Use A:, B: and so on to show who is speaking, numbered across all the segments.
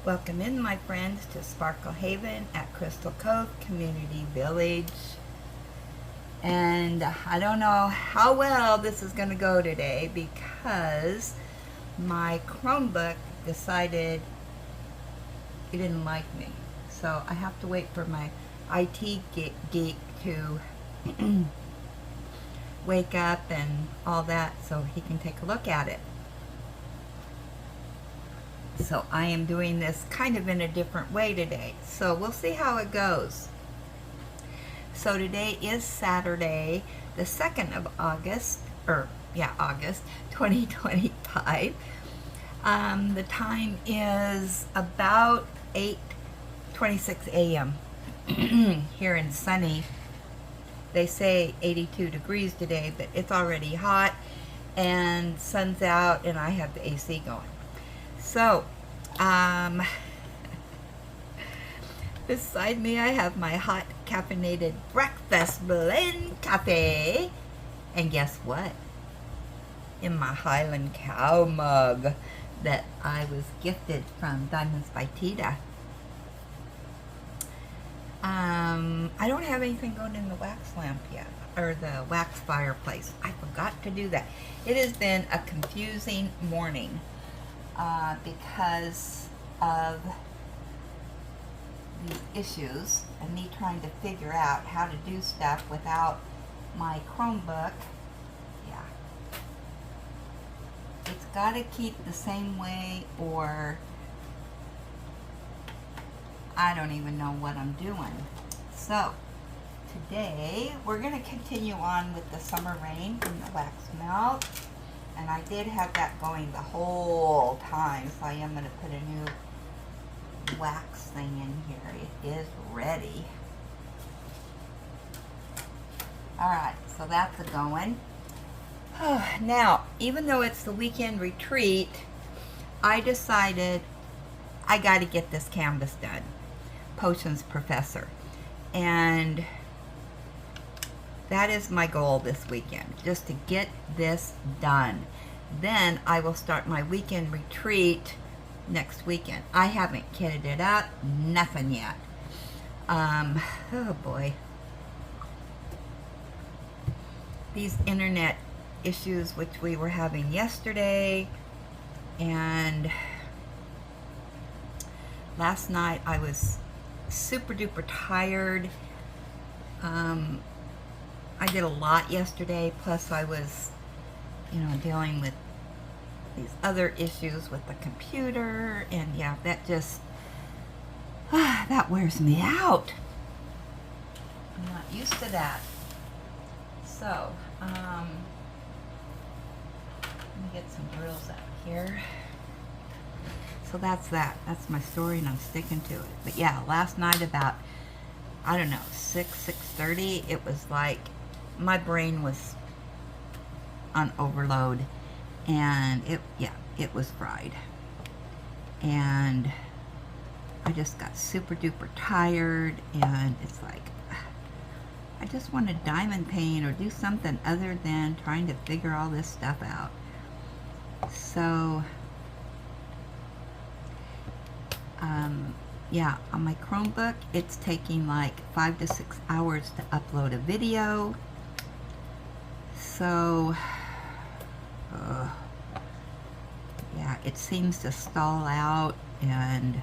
A: Welcome in, my friends, to Sparkle Haven at Crystal Cove Community Village. And I don't know how well this is going to go today because my Chromebook decided it didn't like me. So I have to wait for my IT geek to wake up and all that so he can take a look at it. So I am doing this kind of in a different way today. So we'll see how it goes. So today is Saturday, the 2nd of August, August 2025. The time is about 8:26 a.m. here in sunny. They say 82 degrees today, but it's already hot and sun's out and I have the AC going. So, beside me I have my hot caffeinated breakfast blend cafe. And guess what? In my Highland Cow mug that I was gifted from Diamonds by Tita. I don't have anything going in the wax lamp yet, or the wax fireplace. I forgot to do that. It has been a confusing morning. Because of these issues and me trying to figure out how to do stuff without my Chromebook. Yeah. It's got to keep the same way or I don't even know what I'm doing. So today we're going to continue on with the summer rain in the wax melt. And I did have that going the whole time, so I am going to put a new wax thing in here. It is ready. Alright, so that's a going. Now, even though it's the weekend retreat, I decided I got to get this canvas done. Potions Professor. And that is my goal this weekend, just to get this done. Then I will start my weekend retreat next weekend. I haven't kitted it up, nothing yet. Oh boy. These internet issues which we were having yesterday, and last night I was super duper tired. I did a lot yesterday, plus I was, dealing with these other issues with the computer, and yeah, that just, that wears me out. I'm not used to that. So, let me get some drills out here. So that's that. That's my story, and I'm sticking to it. But yeah, last night about, I don't know, 6:30, it was like, my brain was on overload, and it was fried, and I just got super duper tired, and it's like I just want to diamond paint or do something other than trying to figure all this stuff out. So yeah, on my Chromebook it's taking like 5 to 6 hours to upload a video. So, yeah, it seems to stall out, and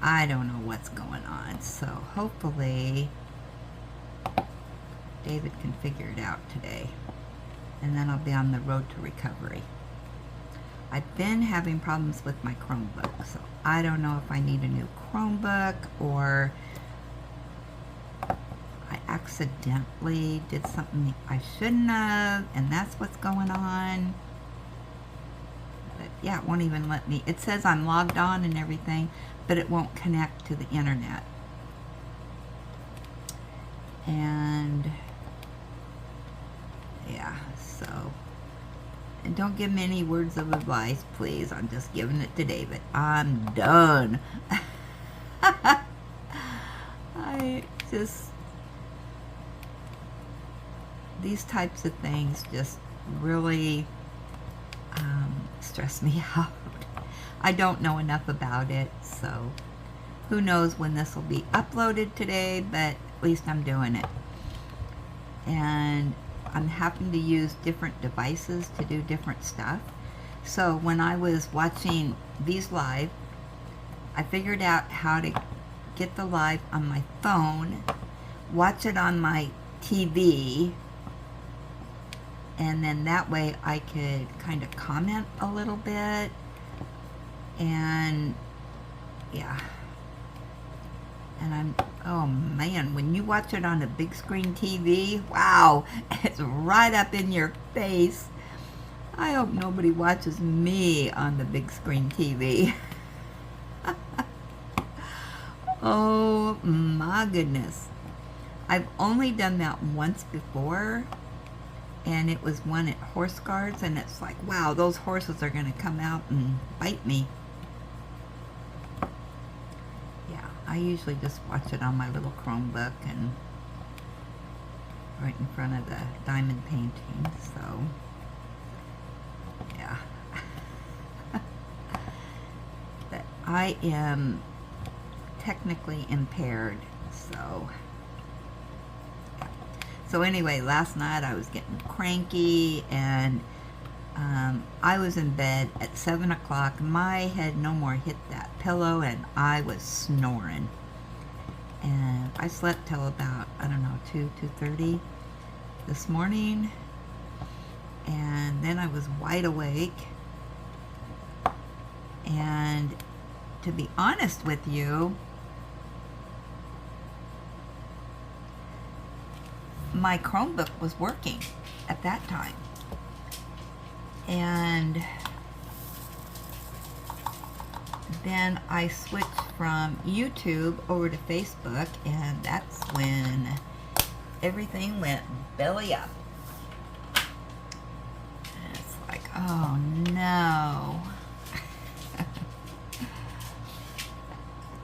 A: I don't know what's going on. So hopefully David can figure it out today, and then I'll be on the road to recovery. I've been having problems with my Chromebook, so I don't know if I need a new Chromebook or I accidentally did something I shouldn't have, and that's what's going on. But yeah, it won't even let me. It says I'm logged on and everything, but it won't connect to the internet. And yeah, so, and don't give me any words of advice, please. I'm just giving it to David. I'm done. I just, these types of things just really stress me out. I don't know enough about it, so who knows when this will be uploaded today, but at least I'm doing it. And I'm having to use different devices to do different stuff. So when I was watching these live, I figured out how to get the live on my phone, watch it on my TV, and then that way I could kind of comment a little bit. And yeah, and I'm, oh man, when you watch it on a big screen TV, wow, it's right up in your face. I hope nobody watches me on the big screen TV. Oh my goodness. I've only done that once before, and it was one at Horse Guards, and it's like, wow, those horses are going to come out and bite me. Yeah, I usually just watch it on my little Chromebook and right in front of the diamond painting, so yeah. But I am technically impaired, so yeah. So anyway, last night I was getting cranky, and I was in bed at 7 o'clock. My head no more hit that pillow, and I was snoring. And I slept till about, I don't know, 2:30 this morning. And then I was wide awake. And to be honest with you, my Chromebook was working at that time. And then I switched from YouTube over to Facebook, and that's when everything went belly up. And it's like, oh no.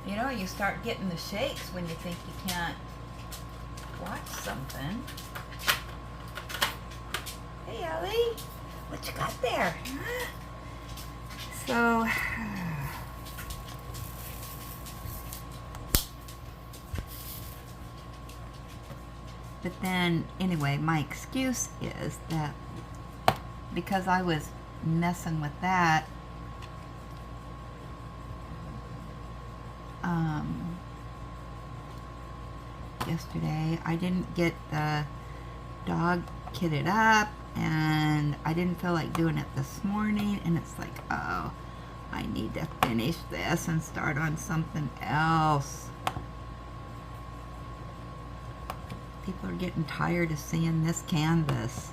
A: You know, you start getting the shakes when you think you can't watch something. Hey, Ellie, what you got there? Huh? So, but then, anyway, my excuse is that because I was messing with that, yesterday, I didn't get the dog kitted up, and I didn't feel like doing it this morning, and it's like, oh, I need to finish this and start on something else. People are getting tired of seeing this canvas,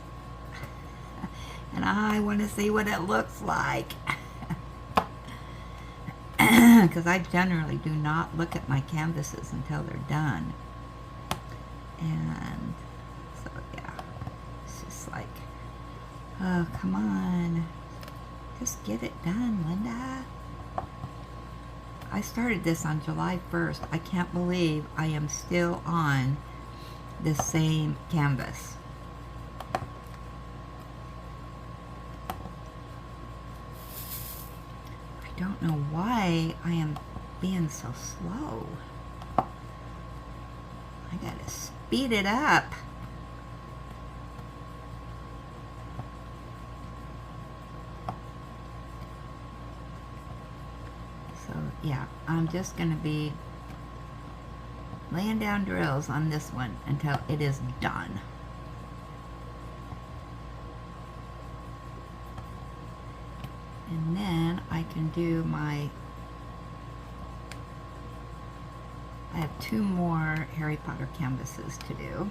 A: and I want to see what it looks like. Because I generally do not look at my canvases until they're done. And so, yeah, it's just like, oh, come on. Just get it done, Linda. I started this on July 1st. I can't believe I am still on the same canvas. I don't know why I am being so slow. I gotta speed it up. So yeah, I'm just gonna be laying down drills on this one until it is done. And then I can do my, I have 2 more Harry Potter canvases to do.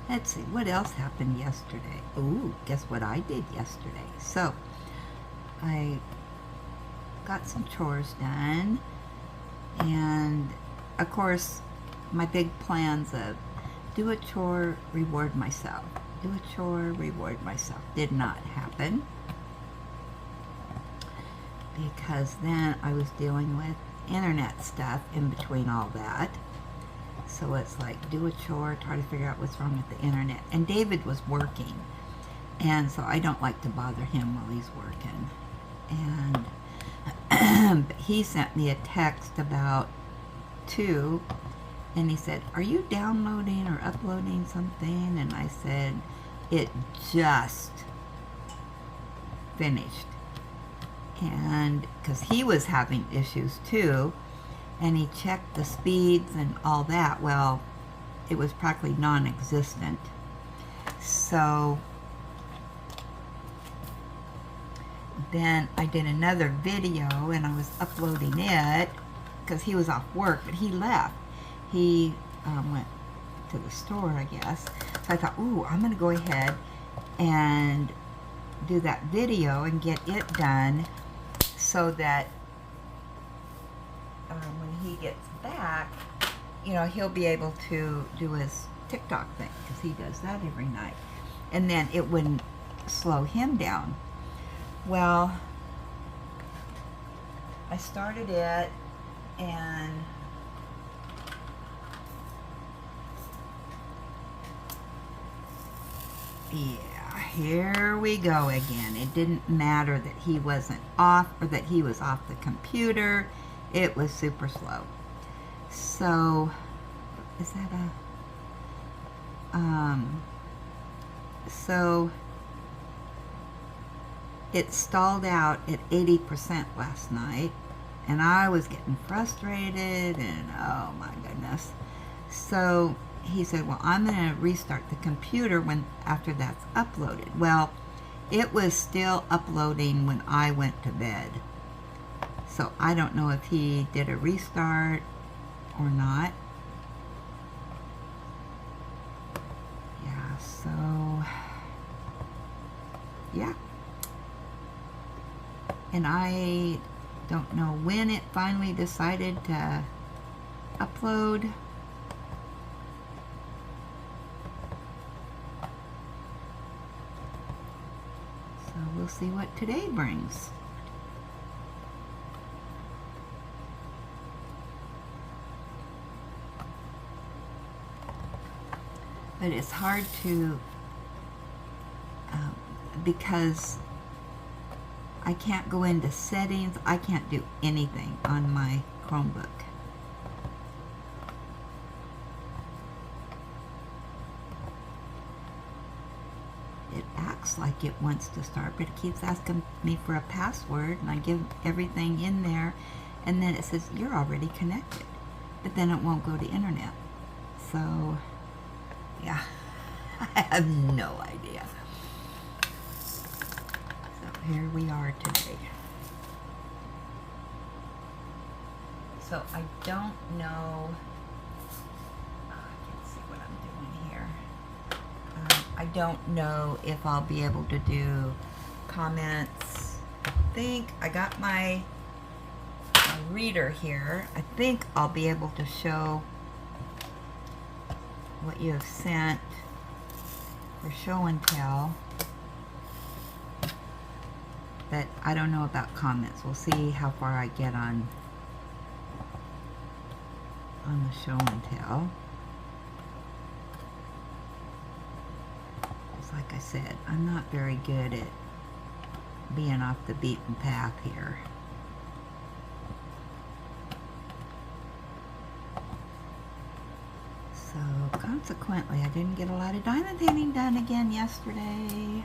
A: Let's see, what else happened yesterday? Ooh, guess what I did yesterday? So, I got some chores done, and of course, my big plans of do a chore, reward myself. Do a chore, reward myself. Did not happen. Because then I was dealing with internet stuff in between all that. So it's like, do a chore, try to figure out what's wrong with the internet. And David was working. And so I don't like to bother him while he's working. And he sent me a text about 2. And he said, are you downloading or uploading something? And I said, it just finished. And because he was having issues too, and he checked the speeds and all that, well, it was practically non-existent. So then I did another video and I was uploading it because he was off work, but he left. He went to the store, I guess. So I thought, ooh, I'm gonna go ahead and do that video and get it done so that when he gets back, you know, he'll be able to do his TikTok thing, because he does that every night. And then it wouldn't slow him down. Well, I started it, and yeah, here we go again. It didn't matter that he wasn't off or that he was off the computer. It was super slow. So, is that so it stalled out at 80% last night, and I was getting frustrated, and oh my goodness. So he said, well, I'm going to restart the computer after that's uploaded. Well, it was still uploading when I went to bed. So I don't know if he did a restart or not. Yeah, so yeah. And I don't know when it finally decided to upload. So we'll see what today brings. But it's hard to, because I can't go into settings. I can't do anything on my Chromebook. It acts like it wants to start, but it keeps asking me for a password, and I give everything in there, and then it says, you're already connected. But then it won't go to internet. So, yeah, I have no idea. So here we are today. So I don't know, I can't see what I'm doing here. I don't know if I'll be able to do comments. I think I got my reader here. I think I'll be able to show what you have sent for show and tell, but I don't know about comments. We'll see how far I get on the show and tell. Just like I said, I'm not very good at being off the beaten path here. So consequently, I didn't get a lot of diamond painting done again yesterday.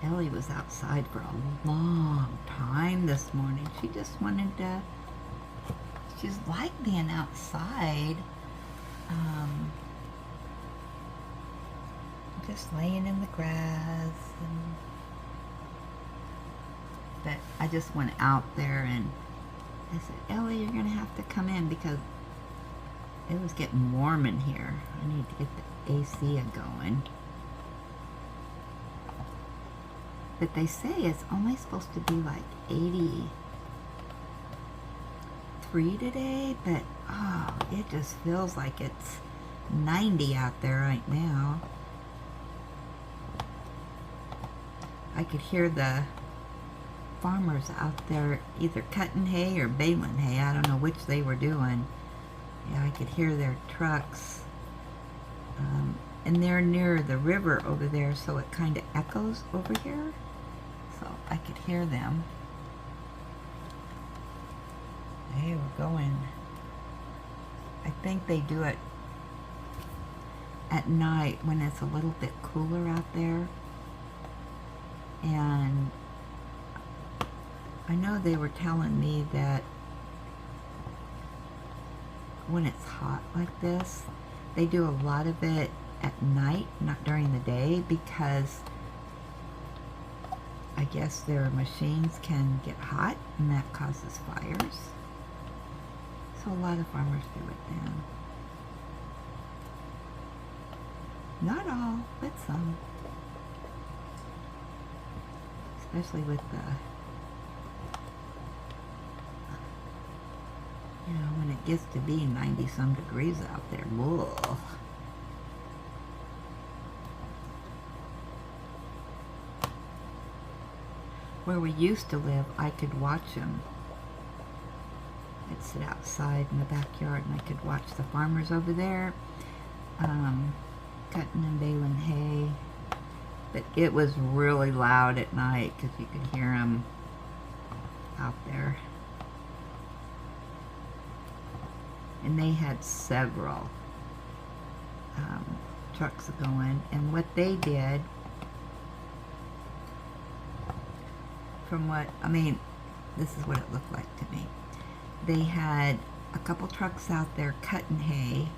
A: Ellie was outside for a long time this morning. She just wanted to, she's like being outside. Just laying in the grass. But I just went out there and I said, Ellie, you're going to have to come in because It was getting warm in here. I need to get the AC going. But they say it's only supposed to be like 83 today, but oh, it just feels like it's 90 out there right now. I could hear the farmers out there either cutting hay or baling hay. I don't know which they were doing. Yeah, I could hear their trucks. And they're near the river over there, so it kind of echoes over here. So I could hear them. Hey, we're going. I think they do it at night when it's a little bit cooler out there. And I know they were telling me that when it's hot like this, they do a lot of it at night, not during the day, because I guess their machines can get hot and that causes fires. So a lot of farmers do it then. Not all, but some. Especially with the, you know, when it gets to be 90 some degrees out there. Whoa. Where we used to live, I could watch them. I'd sit outside in the backyard and I could watch the farmers over there cutting and baling hay. But it was really loud at night because you could hear them out there. And they had several trucks going. And what they did, from what, I mean, this is what it looked like to me. They had a couple trucks out there cutting hay.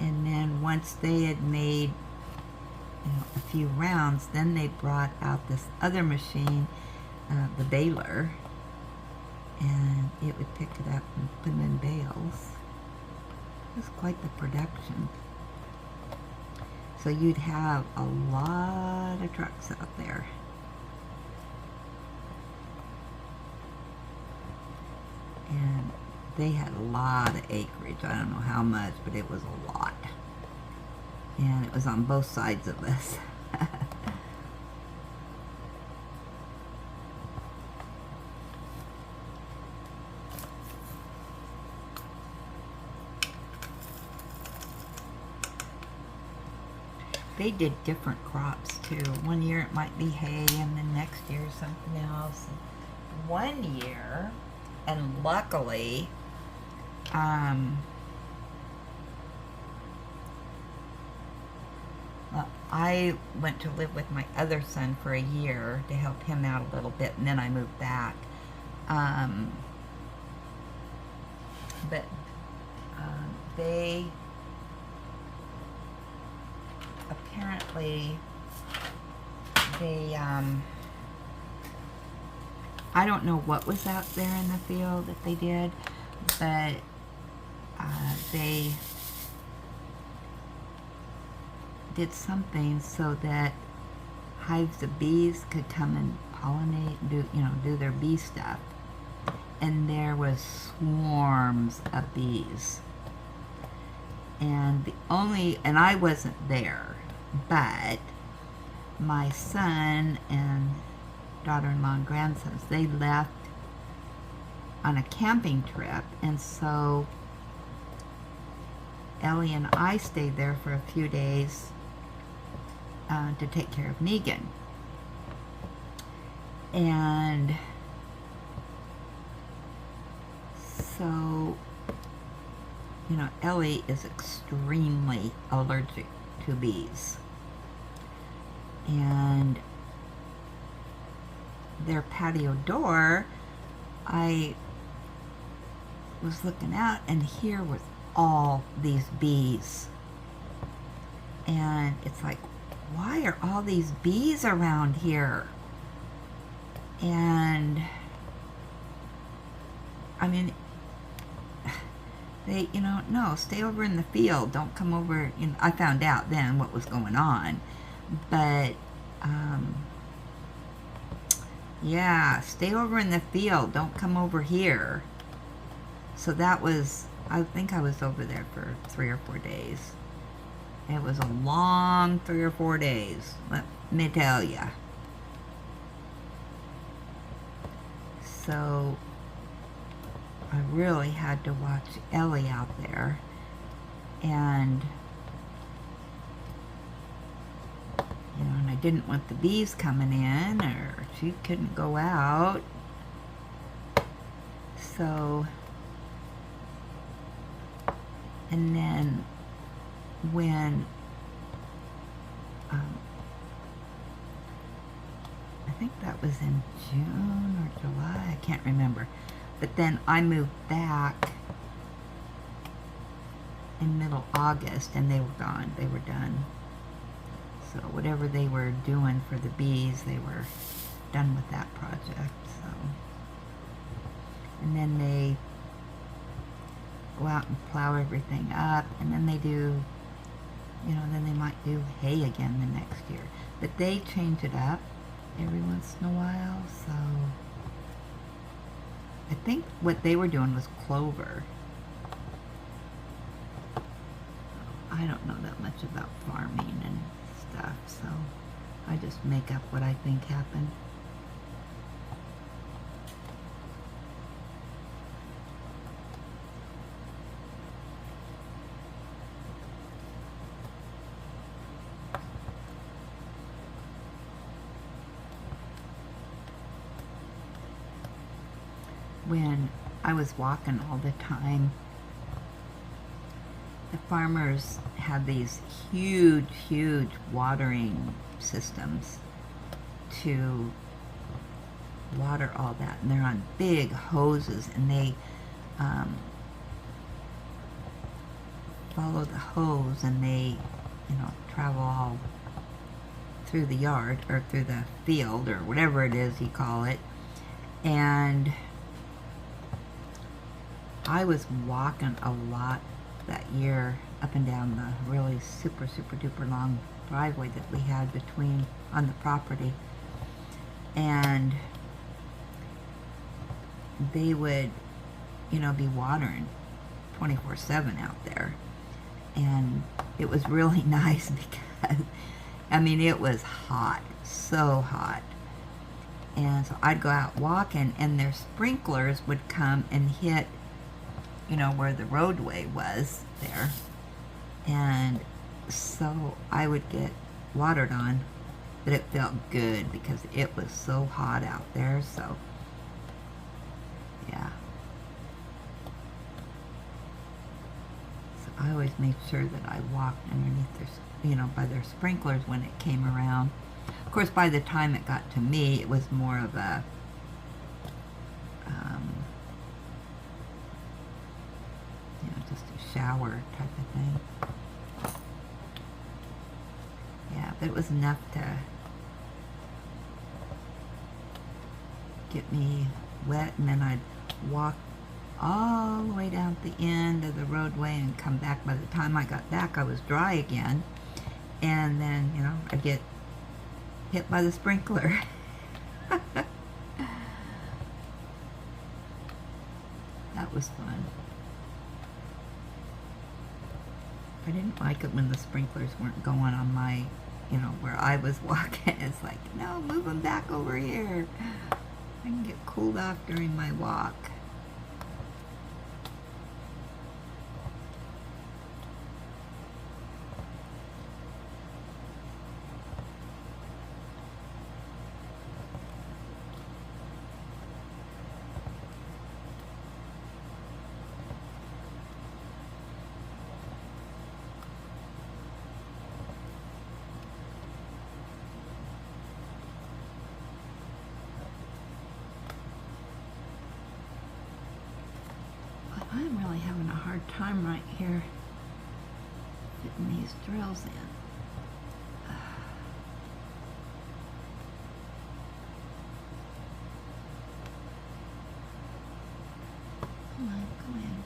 A: And then once they had made, you know, a few rounds, then they brought out this other machine, the baler, and it would pick it up and put them in bales. It was quite the production. So you'd have a lot of trucks out there. And they had a lot of acreage. I don't know how much, but it was a lot. And it was on both sides of us. They did different crops too. One year it might be hay, and then next year something else. One year, and luckily, I went to live with my other son for a year to help him out a little bit, and then I moved back. But they apparently, I don't know what was out there in the field that they did, but they did something so that hives of bees could come and pollinate, do their bee stuff. And there was swarms of bees. And and I wasn't there, but my son and daughter-in-law and grandsons, they left on a camping trip, and so Ellie and I stayed there for a few days to take care of Negan. And so, Ellie is extremely allergic to bees. And their patio door, I was looking out, and here was all these bees. And it's like, why are all these bees around here? And I mean, they, no, stay over in the field. Don't come over. I found out then what was going on. But, yeah, stay over in the field. Don't come over here. So that was, I think I was over there for 3 or 4 days. It was a long 3 or 4 days, let me tell ya. So I really had to watch Ellie out there, and and I didn't want the bees coming in, or she couldn't go out. So, and then when I think that was in June or July, I can't remember. But then I moved back in middle August, and they were gone. They were done. So whatever they were doing for the bees, they were done with that project. So, and then they go out and plow everything up, and then they do, then they might do hay again the next year. But they change it up every once in a while, so I think what they were doing was clover. I don't know that much about farming and stuff, so I just make up what I think happened. When I was walking all the time, the farmers had these huge watering systems to water all that, and they're on big hoses, and they follow the hose, and they travel all through the yard or through the field or whatever it is you call it. And I was walking a lot that year up and down the really super duper long driveway that we had on the property, and they would be watering 24/7 out there, and it was really nice because it was hot, so hot. And so I'd go out walking, and their sprinklers would come and hit where the roadway was there. And so I would get watered on, but it felt good because it was so hot out there. So, yeah. So I always made sure that I walked underneath their, by their sprinklers when it came around. Of course, by the time it got to me, it was more of a just a shower type of thing. Yeah, but it was enough to get me wet, and then I'd walk all the way down at the end of the roadway and come back. By the time I got back, I was dry again, and then I'd get hit by the sprinkler. That was fun. I didn't like it when the sprinklers weren't going on my, where I was walking. It's like, no, move them back over here. I can get cooled off during my walk. I'm really having a hard time right here fitting these drills in. Come on, come in.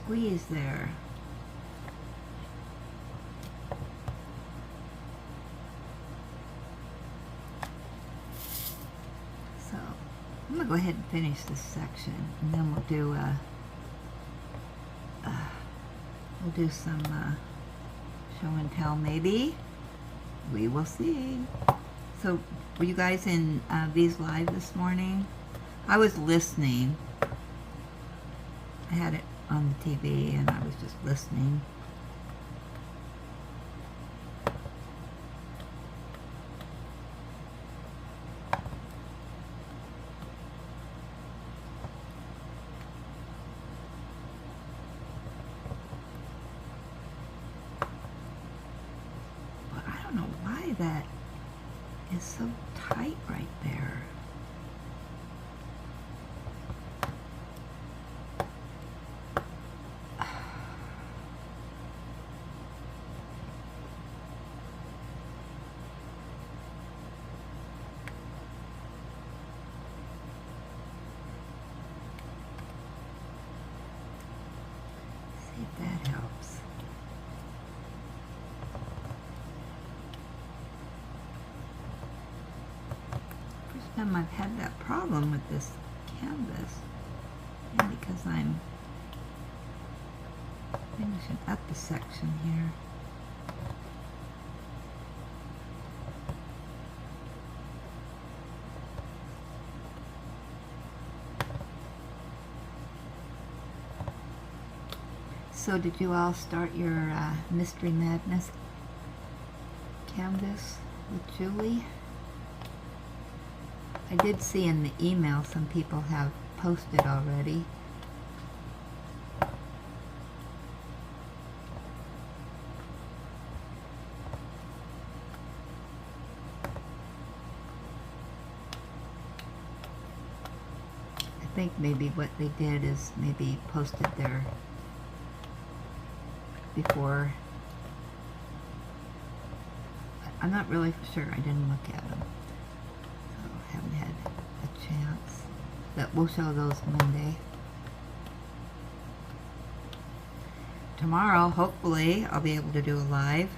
A: squeeze there. So I'm gonna go ahead and finish this section, and then we'll do some show and tell, maybe. We will see. So, were you guys in V's Live this morning? I was listening. I had it on the TV and I was just listening. But I don't know why that is so tight right there. See if that helps. First time I've had that problem with this canvas, and because I'm finishing up the section here. So did you all start your Mystery Madness canvas with Julie? I did see in the email some people have posted already. I think maybe what they did is maybe posted their before. I'm not really sure. I didn't look at them, so haven't had a chance. But we'll show those Monday. Tomorrow, hopefully, I'll be able to do a live.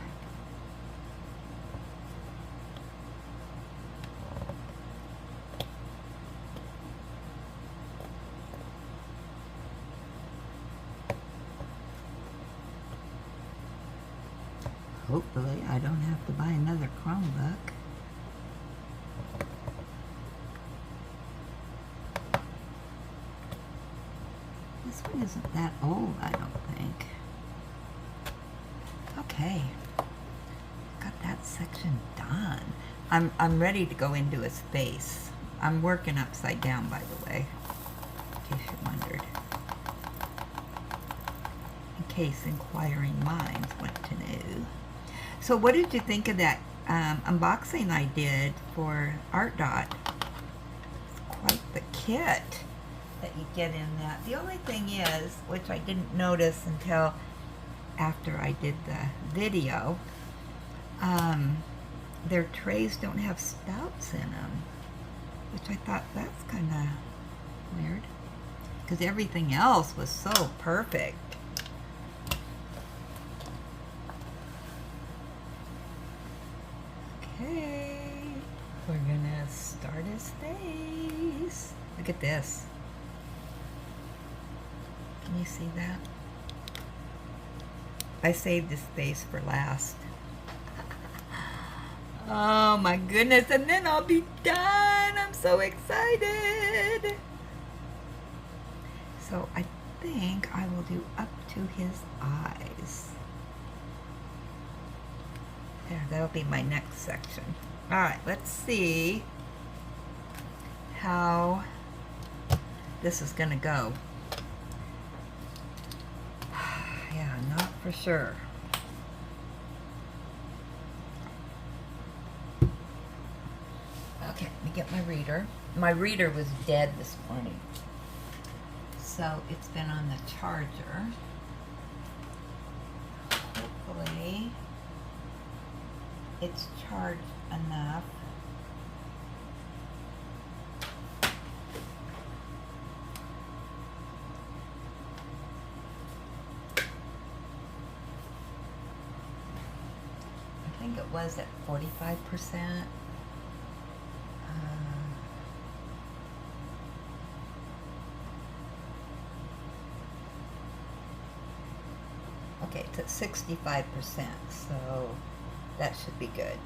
A: Hopefully, I don't have to buy another Chromebook. This one isn't that old, I don't think. Okay, got that section done. I'm ready to go into his face. I'm working upside down, by the way, in case you wondered. In case inquiring minds want to know. So what did you think of that unboxing I did for Art Dot? It's quite the kit that you get in that. The only thing is, which I didn't notice until after I did the video, their trays don't have spouts in them, which I thought that's kind of weird, because everything else was so perfect. Okay, we're gonna start his face. Look at this. Can you see that? I saved his face for last. Oh my goodness, and then I'll be done. I'm so excited. So I think I will do up to his eyes. There, that'll be my next section. All right, let's see how this is gonna go. Yeah, not for sure. Okay, let me get my reader. My reader was dead this morning, so it's been on the charger. Hopefully it's charged enough. think it was at 45%. Okay, it's at 65%, so that should be good.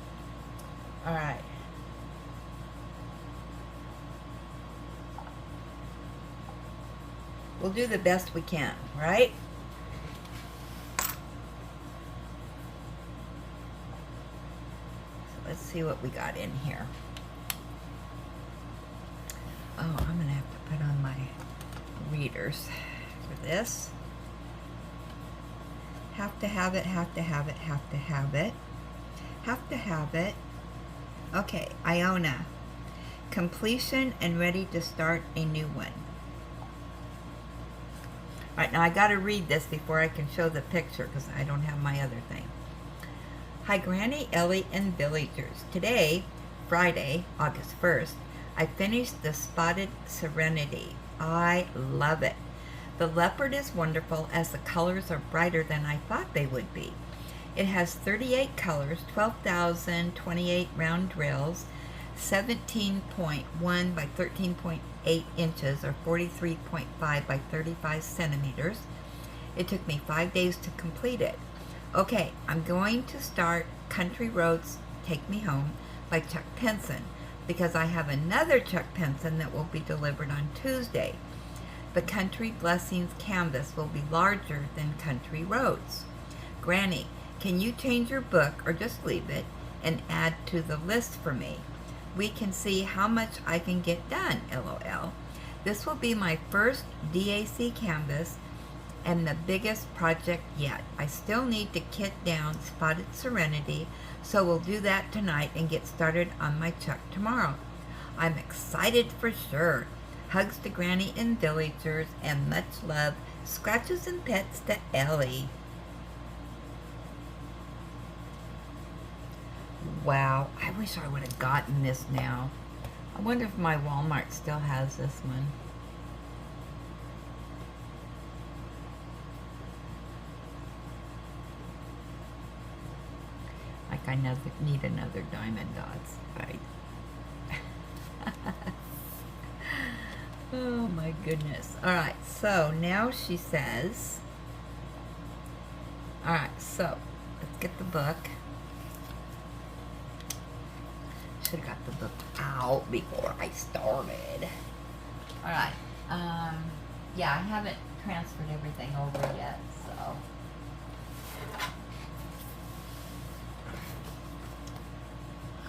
A: All right. We'll do the best we can, right? So let's see what we got in here. Oh, I'm going to have to put on my readers for this. Have to have it, have to have it, have to have it. Have to have it. Okay, Iona. Completion and ready to start a new one. Alright, now I gotta read this before I can show the picture because I don't have my other thing. Hi Granny, Ellie, and villagers. Today, Friday, August 1st, I finished the Spotted Serenity. I love it. The leopard is wonderful as the colors are brighter than I thought they would be. It has 38 colors, 12,028 round drills, 17.1 by 13.8 inches or 43.5 by 35 centimeters. It took me 5 days to complete it. Okay, I'm going to start Country Roads Take Me Home by Chuck Penson because I have another Chuck Penson that will be delivered on Tuesday. The Country Blessings canvas will be larger than Country Roads. Granny, can you change your book or just leave it and add to the list for me? We can see how much I can get done, LOL. This will be my first DAC canvas and the biggest project yet. I still need to kit down Spotted Serenity, so we'll do that tonight and get started on my Chuck tomorrow. I'm excited for sure. Hugs to Granny and villagers, and much love. Scratches and pets to Ellie. Wow, I wish I would have gotten this now. I wonder if my Walmart still has this one. Like I need another Diamond Dots, right? Oh my goodness. Alright, so now she says, alright, so let's get the book. Should have got the book out before I started. Alright, yeah, I haven't transferred everything over yet, so.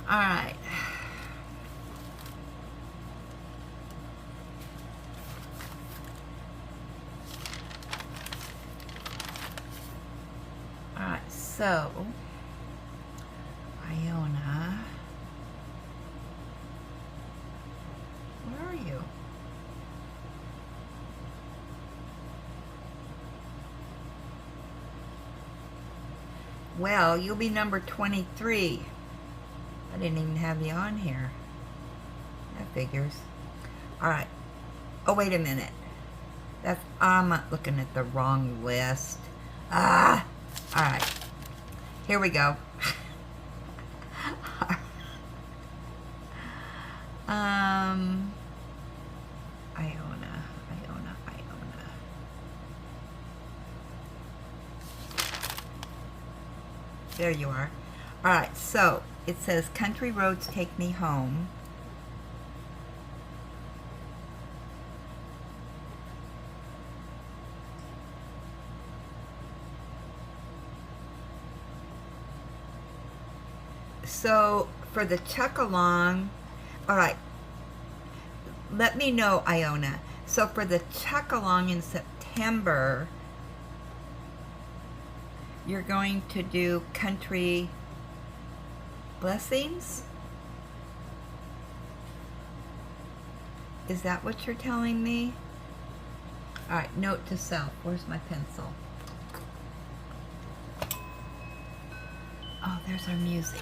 A: Alright. Alright, so Iona, where are you? Well, you'll be number 23. I didn't even have you on here. That figures. Alright. Oh, wait a minute. I'm looking at the wrong list. Ah! Alright. Here we go. Iona. There you are. Alright, so it says Country Roads Take Me Home. So for the Chuck Along, alright, let me know, Iona. So for the Chuck Along in September, you're going to do Country Blessings? Is that what you're telling me? Alright, note to self. Where's my pencil? Oh, there's our music.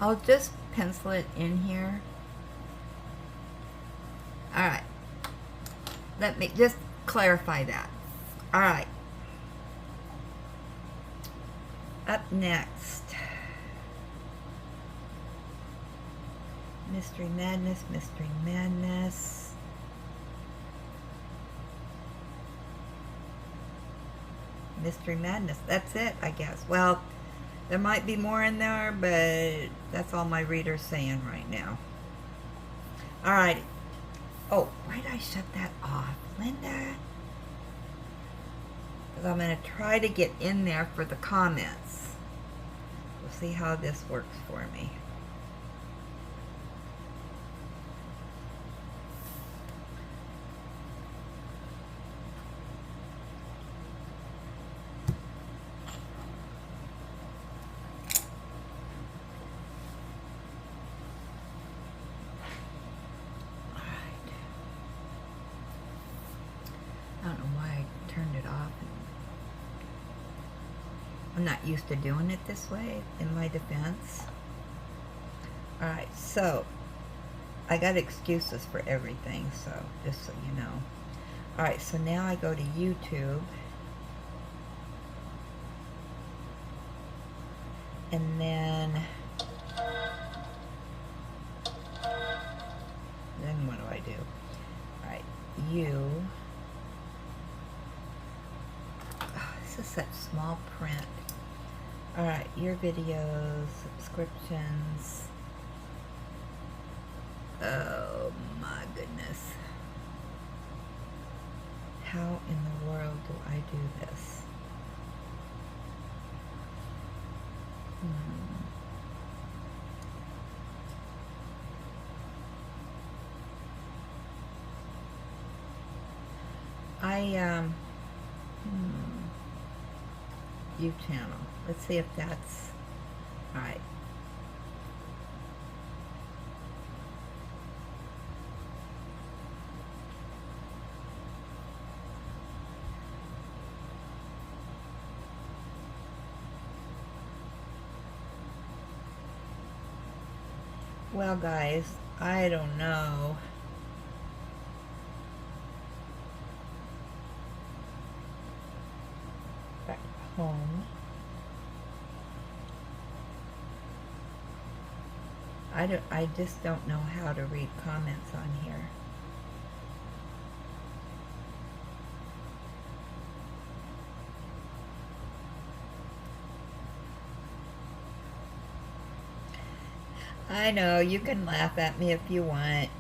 A: I'll just pencil it in here. All right. Let me just clarify that. All right. Up next. Mystery Madness, Mystery Madness. Mystery Madness. That's it, I guess. Well, there might be more in there, but that's all my reader's saying right now. All right. Oh, why did I shut that off, Linda? Because I'm going to try to get in there for the comments. We'll see how this works for me. I'm not used to doing it this way, in my defense. Alright, so I got excuses for everything, so just so you know. Alright, so now I go to YouTube. And then what do I do? Alright, this is such small print. Alright, your videos, subscriptions. Oh my goodness. How in the world do I do this? View channel. Let's see if that's alright. Well, guys, I don't know. Home. I just don't know how to read comments on here. I know, you can laugh at me if you want.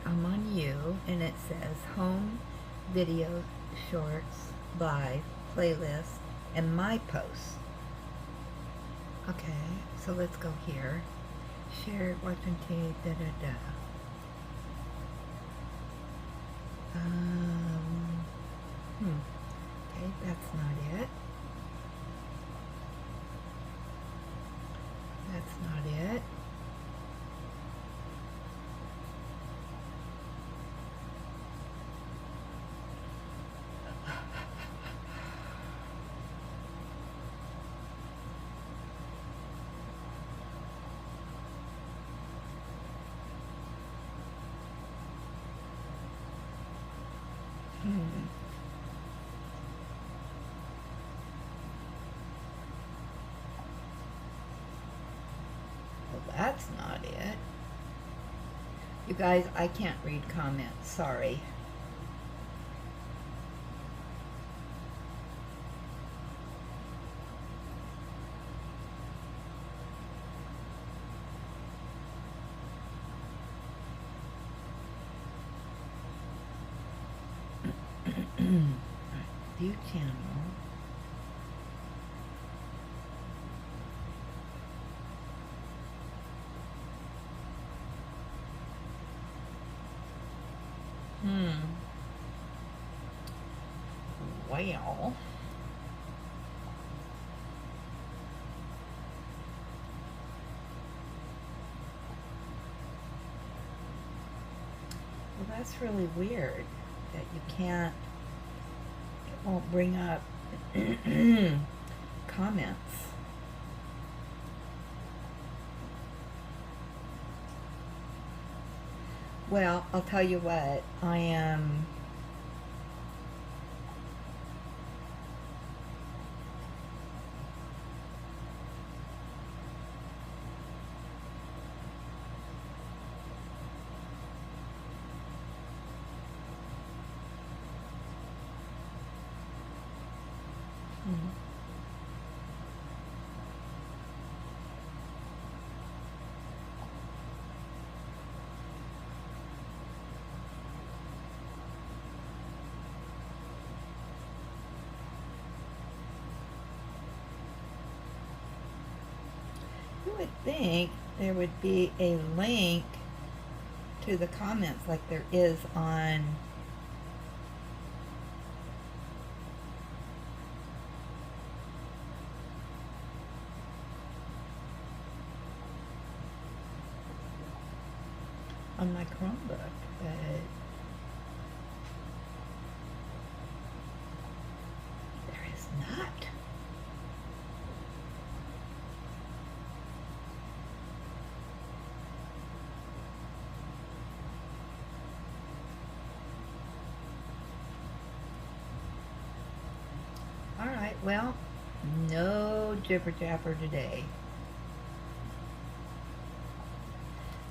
A: I'm on you, and it says home, video, shorts, live, playlist, and my posts. Okay, so let's go here. Share, watching TV, da-da-da. Okay, that's not it. That's not it. Well, that's not it. You guys, I can't read comments. Sorry. View channel. Well. Well, that's really weird that you can't. won't bring up comments. Well, I'll tell you what, I am you would think there would be a link to the comments like there is on my Chromebook, but there is not. All right, well, no jibber jabber today.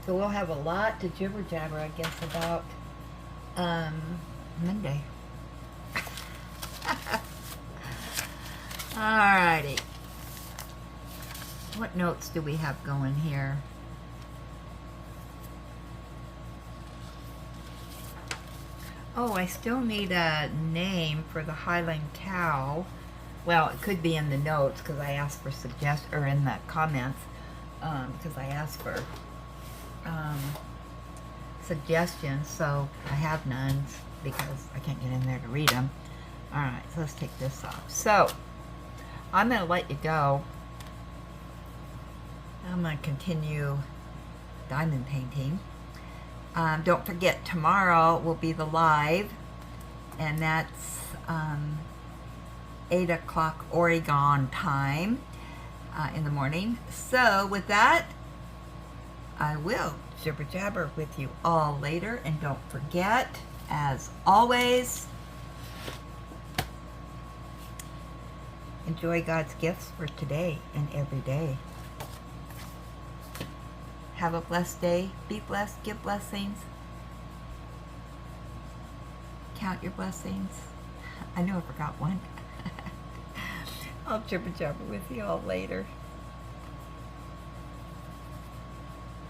A: So we'll have a lot to jibber jabber, I guess, about Monday. Alrighty. What notes do we have going here? Oh, I still need a name for the Highland cow. Well, it could be in the notes because I asked for or in the comments because I asked for suggestions, so I have none because I can't get in there to read them. Alright, so let's take this off. So, I'm going to let you go. I'm going to continue diamond painting. Don't forget, tomorrow will be the live, and that's 8 o'clock Oregon time in the morning. So, with that, I will jibber jabber with you all later, and don't forget, as always, enjoy God's gifts for today and every day. Have a blessed day. Be blessed. Give blessings. Count your blessings. I know I forgot one. I'll jibber jabber with you all later.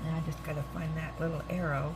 A: Now I just gotta find that little arrow.